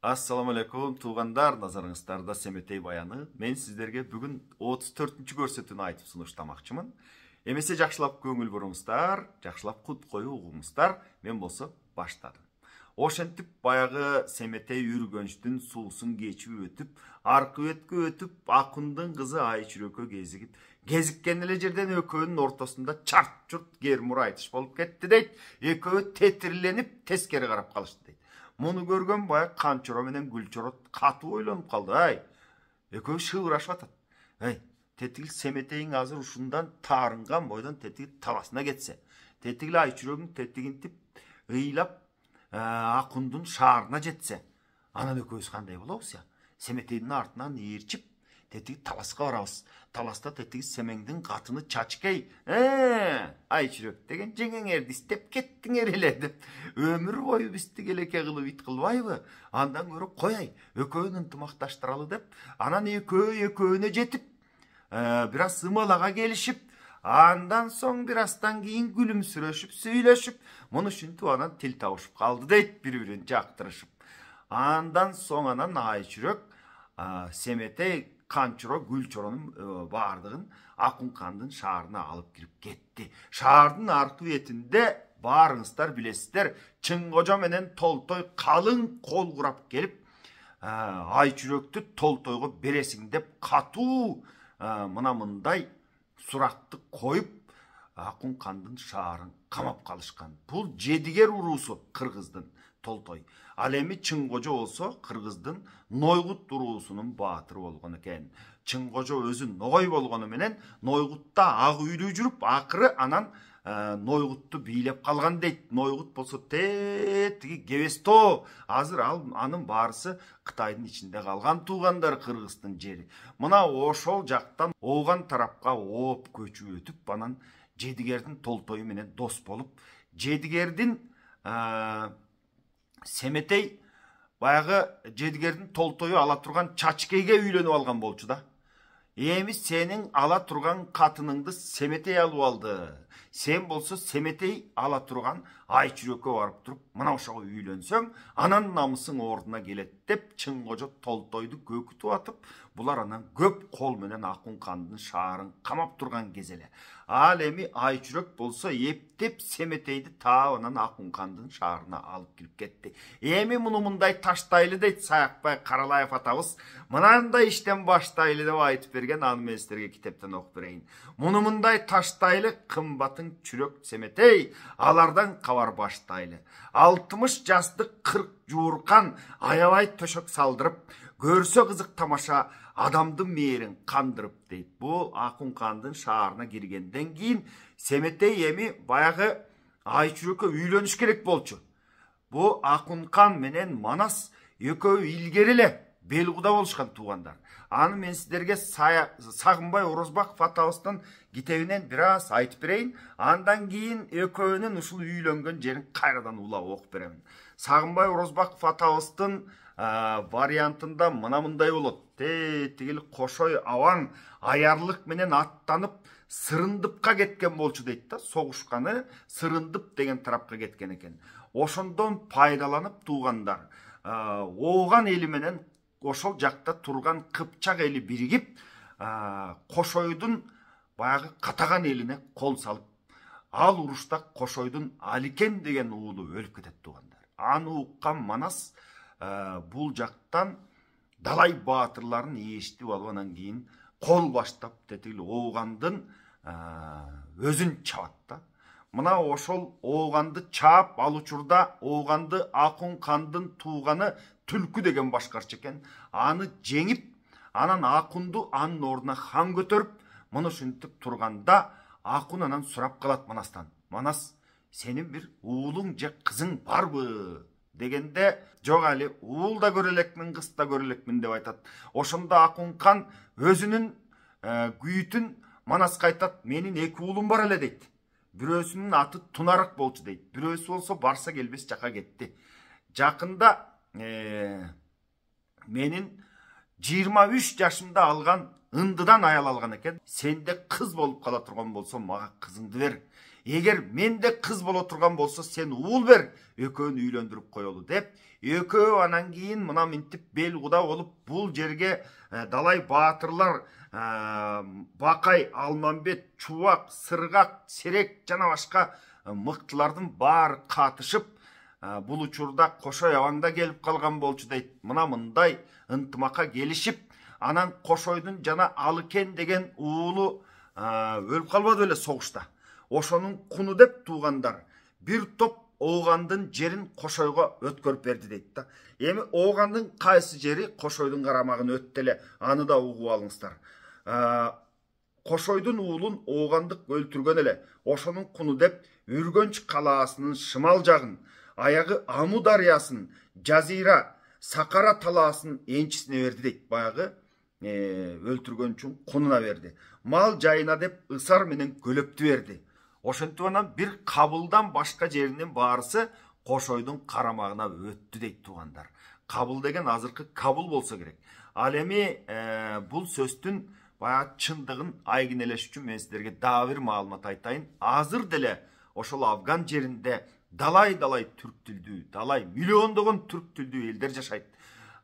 Assalamu alaikum туғандар, назарыңыздарда Семетей баяны. Мен сіздерге бүгін 34-ші көрсетуін айтып сунуштамакчымын. Эмесе жакшылап көңүл буруңуздар, жакшылап кут коюу угуңуздар. Мен болсо баштадым. Ошентип баягы Семетей үргөнчтүн суусун кечип өтүп, аркы бетке өтүп, Акундун кызы Айчүрөккө кезиккен эле жерден экөөнүн ортосунда чарт-чурт кермур айтыш болуп кетти дейт. Экөө тетирленип тескери карап калышты дейт. Мұны көрген бая Канчоро менен Гүлчоро катуу ойлонуп калды. Экөө шыбырашып атат. Тетигил Семетейиң азыр ушундан таарынган бойдон тетиги таласына кетсе, тетигил Айчүрөгүң тетигинтип ыйлап Акундун шаарына жетсе, анан экөөбүз кандай болобуз я? Семетейдин артынан ээрчип, тетиги таласка барабыз. Таласта тетиги Семеңдин катыны Чачкей, Айчүрөк деген жеңеңерди истеп кеттиңер эле деп, өмүр бою бизди келеке кылып ит кылбайбы? Андан көрө кояй, экөөнү ынтымакташтыралы деп, анан экөөнө жетип, бир аз ымалага келишип, андан соң бир аздан кийин күлүмсүрөшүп, сүйлөшүп, муну ушинтип анан тил табышып калды дейт, бири-бирин жактырышып. Андан соң анан Айчүрөк Семетей Канчоро Гүлчоронун бардыгын Акункандын шаарына алып кирип кетти. Шаардын аркы бетинде баарыңыздар билесиздер, Чыңкожо менен Толтой калың кол курап келип, Айчүрөктү Толтойго бересиң деп катуу мындай суракты коюп, Акункандын шаарын камап калышкан. Бул жедигер уруусу кыргыздын Толтой. Ал эми Чыңкожо болсо кыргыздын Нойгут уруусунун баатыры болгон экен. Чыңкожо өзү ногой болгону менен Нойгутта ак үйлүү жүрүп, акыры анан Нойгутту бийлеп калган дейт. Нойгут болсо тетиги Кебесто. Азыр анын баарысы Кытайдын ичинде калган туугандар Кыргыздын жери. Мына ошол жактан Ооган тарапка ооп көчүп өтүп, анан жедигердин Толтою менен дос болуп, жедигердин Семетей баягы жедигердин Толтою ала турган Чачкейге үйлөнүп алган болчу да. Эми сенин ала турган катыныңды Семетей алып алды. Сен болсо Семетей ала турган Айчүрөккө барып туруп, мына ошого үйлөнсөң, анан намысың ордуна келет деп Чыңкожо Толтойду көкүтүп атып, булар анан көп кол менен Акункандын шаарын камап турган кез эле. Ал эми Айчүрөк болсо эптеп Семетейди таап анан Акункандын шаарына алып кирип кетти. Эми муну мындай таштайлы дейт Саякбай Каралаев атабыз. Мынандай иштен баштайлы деп айтып берген, аны мен силерге китептен окуп берейин. Муну мындай таштайлы кымбатын чүрөк Семетей, алардан кабар баштайлы. 60 жаштык 40 жууркан аябай төшөк салдырып, көрсө кызык тамаша адамдын мээрин кандырып дейт. Бул Акункандын шаарына киргенден кийин Семетей эми баягы Айчүрөккө үйлөнүш керек болчу. Бу Акункан менен Манас экөө илгери эле белгуда болушкан туугандар. Аны мен силерге Сагынбай Орозбаков атабыздын китебинен бир аз айтып берейин. Андан кийин экөөнүн ушул үйлөнгөн жерин кайрадан улап окуп беремин. Сагынбай Орозбаков атабыздын вариантында мындай болот. Тетигил Кошой Абаң аярлык менен аттанып Сырындыпка кеткен болчу дейт да. Согушканы Сырындып деген тарапка кеткен экен. Ошондон пайдаланып туугандар Ооган эли менен ошол жакта турган Кыпчак эли биригип, Кошойдун баягы катаган элине кол салып, ал урушта Кошойдун Аликен деген уулу өлүп кетет туугандар. Аны уккан Манас бул жактан далай баатырларын эшитип алып, анан кийин кол баштап тетигил Оогандын өзүн чабат да. Мына ошол Ооганды чаап ал учурда Ооганды Акункандын тууганы Түлкү деген башкарчы экен. Аны жеңип, анан Акунду анын ордуна хан көтөрүп, муну ушинтип турганда Акун анан сурап калат Манастан. Манас, сенин бир уулуң же кызың барбы? Дегенде, жок али, уул да көрө элекмин, кыз да көрө элекмин деп айтат. Ошондо Акункан өзүнүн күйүтүн Манаска айтат, менин 2 уулум бар эле дейт. Бирөөсүнүн аты Тунарык болчу дейт. Бирөөсү болсо барса келбес жака кетти. Жакында менин 23 жашымда алган ындыдан аял алган экен. Сенде кыз болуп кала турган болсо мага кызыңды бер. Эгер менде кыз боло турган болсо сен уул бер, экөөнү үйлөндүрүп коелу деп Экөө анан кийин мына минтип бел куда болуп бул жерге далай баатырлар Бакай, Алмамбет, Чубак, Сыргак, Серек жана башка мыктылардын баары катышып бул учурда Кошой абаңда келип калган болчу дейт. Мына мындай ынтымакка келишип, анан Кошойдун жана Алыкен деген уулу өлүп калбады беле согушта. Ошонун куну деп туугандар бир топ Оогандын жерин Кошойго өткөрүп берди дейт да. Эми Оогандын кайсы жери Кошойдун карамагына өттү эле, аны да угуп алыңыздар. Кошойдун уулун Оогандык өлтүргөн эле. Ошонун куну деп Үргөнч калаасынын шымал жагын, аягы Аму дарыясын, Жазира, Сакара талаасын энчисине берди дейт. Баягы өлтүргөн үчүн кунуна берди. Мал жайына деп Ысар менен Көлөптү берди. Ошентип анан бир Кабылдан башка жеринин баарысы Кошойдун карамагына өттү дейт туугандар. Кабыл деген азыркы Кабыл болсо керек. Ал эми бул сөздүн баягы чындыгын айгинелеш үчүн мен сиздерге дагы бир маалымат айтайын. Азыр деле ошол Афган жеринде далай түрк тилдүү, далай миллиондогон түрк тилдүү элдер жашайт.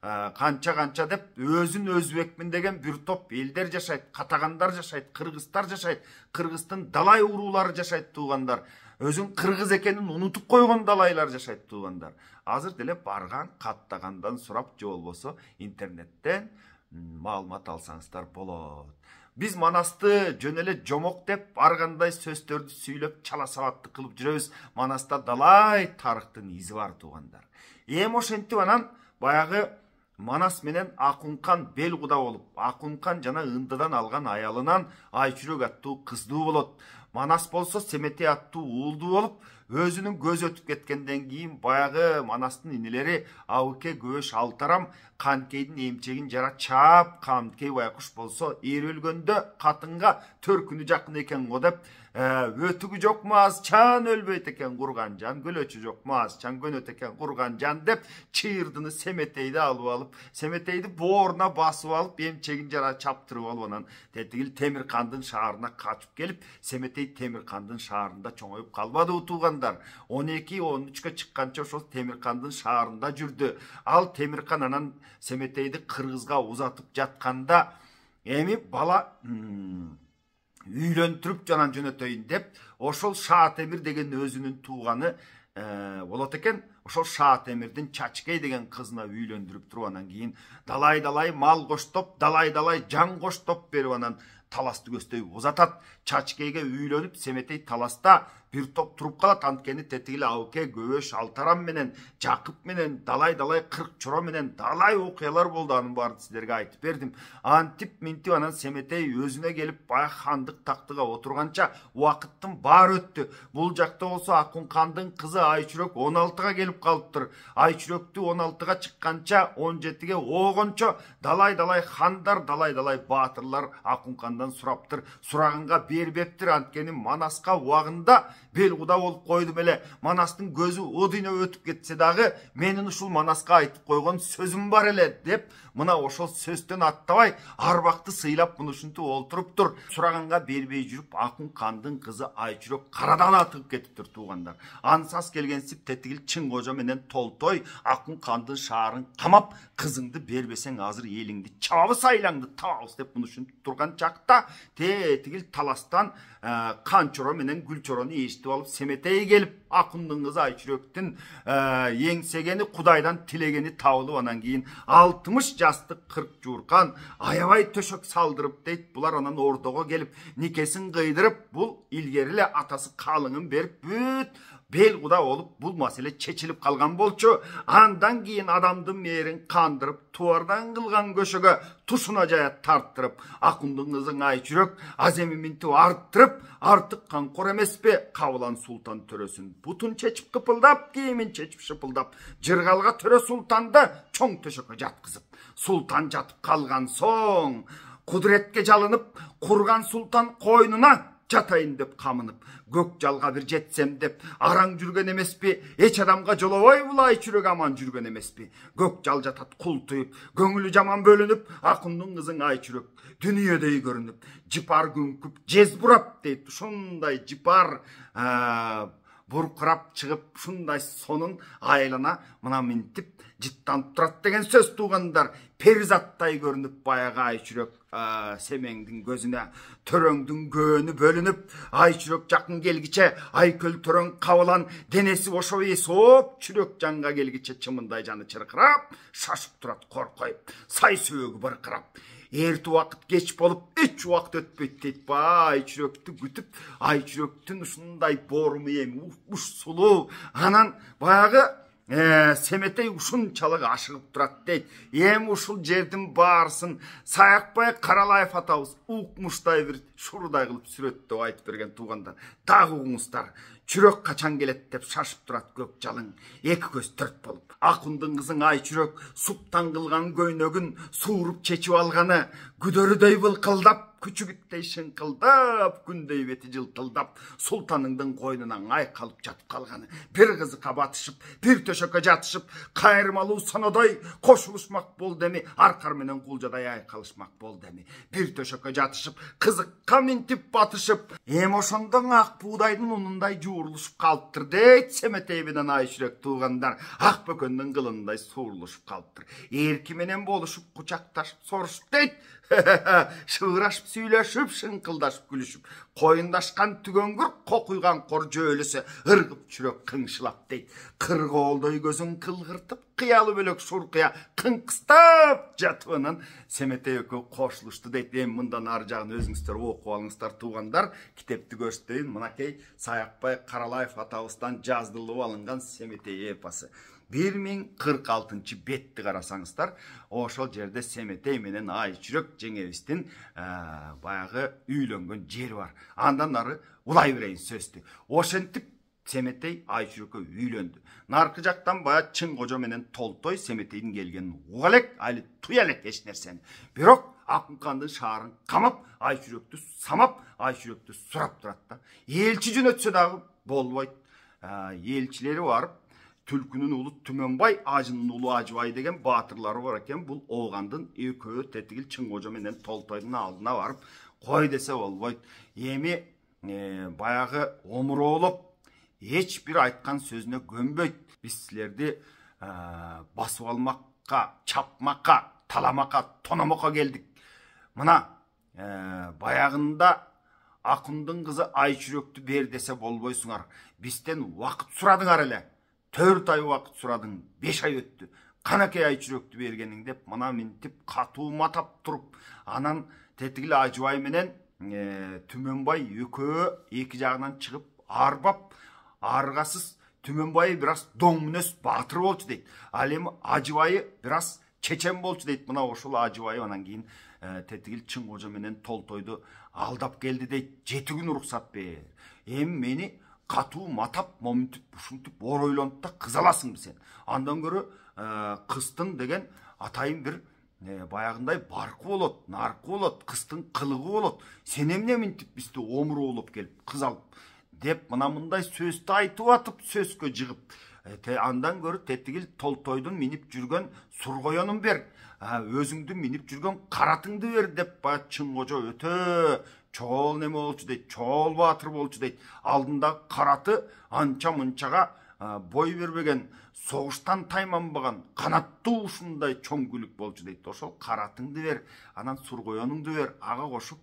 Канча деп өзүн өзбекмин деген бир топ элдер жашайт, катагандар жашайт, кыргыздар жашайт, кыргыздын далай уруулары жашайт туугандар. Өзүн кыргыз экенин унутуп койгон далайлар жашайт туугандар. Азыр деле барган, каттагандан сурап же болбосо интернеттен маалымат алсаңыздар болот. Биз Манасты жөн эле жомок деп ар кандай сөздөрдү сүйлөп чала сабатты кылып жүрөбүз. Манаста далай тарыхтын изи бар туугандар. Эми ошентип анан баягы Манас менен Акункан бел куда болуп, Акункан жана Ындыдан алган аялынан Айчүрөк аттуу кыздуу болот. Манас болсо Семетей аттуу уулдуу болуп, өзүнүн көзү өтүп кеткенден кийин баягы Манастын инелери Абыке, Көбөш, Алтарам Канкейдин эмчегин жара чаап, Канкей Байкуш болсо эр өлгөндө катынга төркүнү жакын экен го деп өтүгү жокму аз чан өлбөйт экен курган жан, көлөчү жокму аз чан көнөт экен курган жан деп чыйырдыны Семетейди алып, Семетейди бооруна басып алып, эмчегин жара чаптырып алып, анан тетигил Темиркандын шаарына качып келип, Семетей Темиркандын шаарында чоңоюп калбады туугандар. 12-13-кө чыкканча ошол Темиркандын шаарында жүрдү. Ал Темиркан анан Семетейди кыргызга узатып жатканда эми бала үйлөндүрүп жанан жөнөтөйүн деп ошол Шаатемир деген өзүнүн тууганы болот экен. Ошол Шаатемирдин Чачкей деген кызына үйлөндүрүп туруп анан кийин далай мал коштоп, далай жан коштоп берип анан таласты көздөй узатат. Чачкейге үйлөнүп Семетей таласта бир топ туруп калат. Анткени тетигил Абыке, Көбөш, Алтарам менен, Жакып менен далай кырк чоро менен далай окуялар болду. Анын баарын сиздерге айтып бердим. Антип минтип анан Семетей өзүнө келип баягы хандык тактыга отурганча убакыттын баары өттү. Бул жакта болсо Акункандын кызы Айчүрөк 16-га келип калыптыр. Айчүрөктү 16-га чыкканча 17-ге оогончо далай хандар, далай баатырлар Акункандан сураптыр. Сураганга бербептир. Анткени Манаска убагында бел куда болуп койдум эле. Манастын көзү одуйна өтүп кетсе дагы менин ушул Манаска айтып койгон сөзүм бар эле деп мына ошол сөздөн аттабай арбакты сыйлап муну ушинтип олтуруптур. Сураганга бербей жүрүп Акункандын кызы Айчүрөк карадан атып кетиптир туугандар. Ансас келгенсип тетигил Чың Кожо менен Толтой Акункандын шаарын камап, кызыңды бербесең азыр элиңди чабабыз, айлаңды табабыз деп муну ушинтип турган чакта тетигил таластан Канчоро менен Гүлчорону эшитип алып Семетей келип Акундун кызы Айчүрөктүн эңсегени Кудайдан тилегени табылып, анан кийин 60 жастык 40 жууркан аябай төшөк салдырып дейт. Булар анан ордого келип никесин кыйдырып, бул илгери эле атасы калыңын берип бүт бел куда болуп бул маселе чечилип калган болчу. Андан кийин адамдын мээрин кандырып, туардан кылган көшөгө тушуна жая тарттырып, Акундун кызын Айчүрөк аз эми минтип арттырып, артык канкор эмеспи? Кабылан султан төрөсүн бутун чечип кыпылдап, кийимин чечип шыпылдап, жыргалга төрө султанды чоң төшөккө жаткызып, султан жатып калган соң кудуретке жалынып, курган султан койнуна жатайын деп камынып, көк жалга бир жетсем деп араң жүргөн эмеспи? Эч адамга жолобой бул Айчүрөк аман жүргөн эмеспи? Көк жал жатат култуюп, көңүлү жаман бөлүнүп, Акундун кызың Айчүрөк дүнүйөдөй көрүнүп, жыпар күңкүп, жез бурап дейт. Ушундай жыпар буркырап чыгып ушундай сонун айлана мына минтип жыттанып турат деген сөз туугандар. Перизаттай көрүнүп баягы Айчүрөк Семеңдин көзүнө төрөңдүн көөнү бөлүнүп, Айчүрөк жакын келгиче Айкөл төрөң кабылан денеси бошоп эсоп чүрөк жанга келгиче чымындай жаны чыркырап, шашып турат коркоюп, сай сөөгү быркырап. Эрти убакыт кеч болуп, эч убакыт өтпөйт дейт ба Айчүрөктү күтүп, Айчүрөктүн ушундай бооруму эми уш сулуу, анан баягы Семетей ушунчалык ашыгып турат дейт. Эми ушул жердин баарысын Саякбай Каралаев атабыз укмуштай бир шурудай кылып сүрөттөп айтып берген туугандар. Дагы угуңуздар. Чүрөк качан келет деп шашып турат көк жалың, эки көз төрт болуп. Акундун кызың Айчүрөк суптан кылган көйнөгүн сууруп чечип алганы, күдөрүдөй былкылдап, күчүгүттей шыңкылдап, күндөй бети жылтылдап, султаныңдын койнунан айкалып жатып калганы, бир кызыкка батышып, бир төшөккө жатышып, кайрымалуу санодой кошулушмак болду эми, аркар менен кулжадай айкалышмак болду эми, бир төшөккө жатышып, кызыкка минтип батышып, эми ошондон ак буудайдын унундай жуурулушуп калыптыр дейт Семетей менен Айчүрөк туугандар. Ак бөкөндүн кылындай суурулушуп калыптыр. Эрки менен болушуп, кучакташып сорушуп дейт. Шыгырашып сүйлөшүп, шыңкылдашып күлүшүп, коюндашкан түгөңгүр кокуйган кор жөөлөсү ыргып чүрөк кыңшылап дейт. Кыргоолдой көзүн кылгыртып, кыялы бөлөк шуркуя кыңкыстап жатыбынан Семетей экөө кошулушту дейт. Эми мындан ары жагын өзүңүздөр окуп алыңыздар туугандар. Китепти көрсөтөйүн. Мынакей Саякбай Каралаев атабыздан жаздырылып алынган Семетей эпосы. 1046 бетти карасаңыздар, ошол жерде Семетей менен Айчүрөк жеңебиздин баягы үйлөнгөн жери бар. Андан ары улай берейин сөздү. Ошентип Семетей Айчүрөккө үйлөндү. Наркы жактан бая Чың Кожо менен Толтой Семетейдин келгенин уга элек, али туя элек эч нерсени. Бирок Акункандын шаарын камап, Айчүрөктү самап, Айчүрөктү сурап турат да. Элчи жөнөтсө дагы болбойт. Элчилери барып, Түлкүнүн уулу Түмөнбай, Ажынын уулу Ажыбай деген баатырлары бар экен. Бул Оогандын экөө тетигил Чың Кожо менен Толтойдун алдына барып, кой десе болбойт. Эми баягы омуроолоп, эч бир айткан сөзүнө көнбөйт. Биз силерди басып алмакка, чапмакка, таламакка, тономокко келдик. Мына баягында Акундун кызы Айчүрөктү бер десе болбойсуңар. Бизден убакыт сурадыңар эле. 4 ай убакыт сурадың, 5 ай өттү. Канакей Айчүрөктү бергениң деп, мына минтип катуу матап туруп, анан тетигил Ажыбай менен Түмөнбай экөө эки жагынан чыгып, арбап, аргасыз Түмөнбай бираз доң мүнөз баатыр болчу дейт. Ал эми Ажыбайы бираз чечен болчу дейт. Мына ошол Ажыбай анан кийин тетигил Чың Кожо менен Толтойду алдап келди дейт. 7 күн уруксат бер. Эми мени катуу матап, моминтип, ушинтип оройлонуп да кыз аласың сен. Андан көрө кыстын деген атайын бир баягындай баркы болот, наркы болот, кыстын кылыгы болот. Сен эмне минтип бизди омуроолоп келип кыз алып деп мына мындай сөздү айтып атып, сөзгө жыгып. Андан көрө тетигил Толтойдун минип жүргөн сургоёнун бер, өзүңдүн минип жүргөн каратыңды бер деп Чың Кожо өтө чоол неме болчу дейт, чоол баатыр болчу дейт. Алдында караты анча мынчага бой бербеген, согуштан тайманбаган, канаттуу ушундай чоң күлүк болчу дейт. Ошол каратыңды бер, анан сургоёнуңду бер, ага кошуп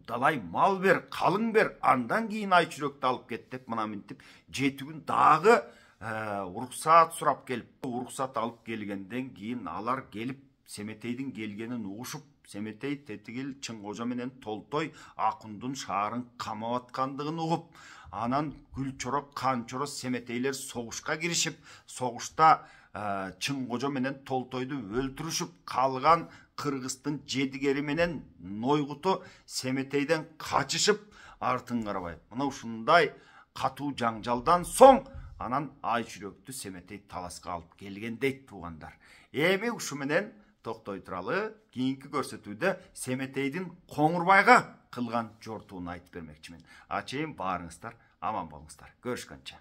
далай мал бер, калың бер, андан кийин Айчүрөктү алып кет деп мына минтип 7 күн дагы уруксаат сурап келип, уруксаат алып келгенден кийин алар келип Семетейдин келгенин угушуп, Семетей тетигил Чың Кожо менен Толтой Акундун шаарын камап аткандыгын угуп, анан Гүлчорок, Канчоро Семетейлер согушка киришип, согушта Чың Кожо менен Толтойду өлтүрүшүп, калган Кыргыздын жедигери менен Нойгуту Семетейден качышып, артын карабай. Мына ушундай катуу жаңжалдан соң анан Айчүрөктү Семетей таласка алып келген дейт туугандар. Эми ушу менен токтой туралы, кийинки көрсөтүүдө Семетейдин Коңурбайга кылган жортуун айтып бермекчимин. Ачейин баарыңыздар аман болуңуздар. Көрүшкөнчө.